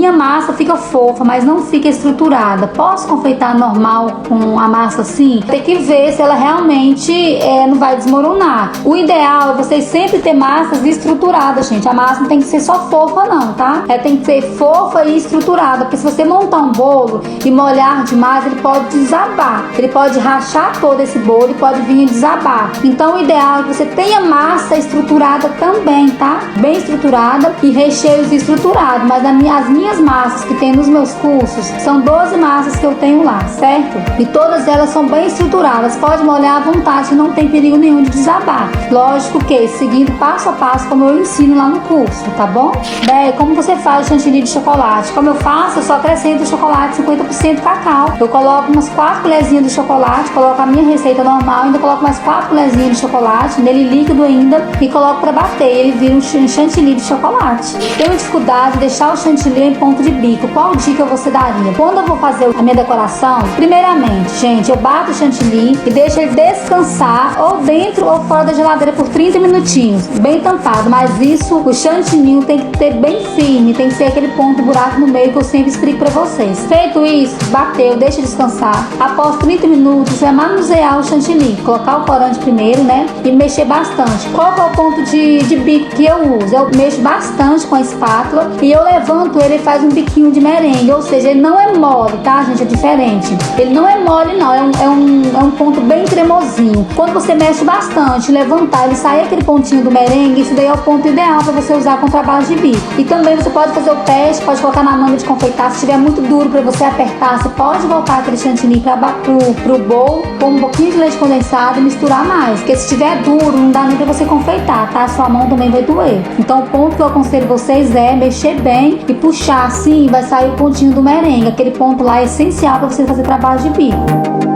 minha massa fica fofa, mas não fica estruturada. Posso confeitar normal com a massa assim? Tem que ver se ela realmente não vai desmoronar. O ideal é vocês sempre ter massas estruturadas, gente. A massa não tem que ser só fofa não, tá? Ela tem que ser fofa e estruturada, porque se você montar um bolo e molhar demais, ele pode desabar. Ele pode rachar todo esse bolo e pode vir desabar. Então o ideal é que você tenha massa estruturada também, tá? Bem estruturada e recheios estruturados. Mas as minhas massas que tem nos meus cursos são 12 massas que eu tenho lá, certo? E todas elas são bem estruturadas. Pode molhar à vontade, não tem perigo nenhum de desabar. Lógico que seguindo passo a passo como eu ensino lá no curso, tá bom? Bem, como você faz o chantilly de chocolate? Como eu faço, eu só acrescento o chocolate 50% cacau. Eu coloco umas 4 colherzinhas de chocolate, coloco a minha receita normal, ainda coloco mais 4 colherzinhas de chocolate, nele líquido ainda, e coloco pra bater. Ele vira um chantilly de chocolate. Tenho dificuldade de deixar o chantilly em ponto de bico. Qual dica você daria? Quando eu vou fazer a minha decoração, primeiramente, gente, eu bato o chantilly e deixo ele descansar ou dentro ou fora da geladeira por 30 minutinhos, bem tampado. Mas isso, o chantilly tem que ter bem firme, tem que ser aquele ponto buraco no meio que eu sempre explico pra vocês. Feito isso, bateu, deixa descansar. Após 30 minutos, você vai manusear o chantilly, colocar o corante primeiro, né, e mexer bastante. Qual que é o ponto de bico que eu uso? Eu mexo bastante com a espátula e eu levanto ele e faz um biquinho de merengue, ou seja, ele não é mole, tá, gente? É diferente. Ele não é mole, não, é um ponto bem cremosinho. Quando você mexe bastante, levantar, ele sai aquele pontinho do merengue, isso daí é o ponto ideal para você usar com trabalho de bico. E também você pode fazer o teste, pode colocar na manga de confeitar. Se estiver muito duro para você apertar, você pode voltar aquele chantilly pro bowl com um pouquinho de leite condensado e misturar mais. Porque se estiver duro, não dá nem para você confeitar, tá? Sua mão também vai doer. Então o ponto que eu aconselho vocês é mexer bem e puxar assim, vai sair o pontinho do merengue. Aquele ponto lá é essencial para você fazer trabalho de bico.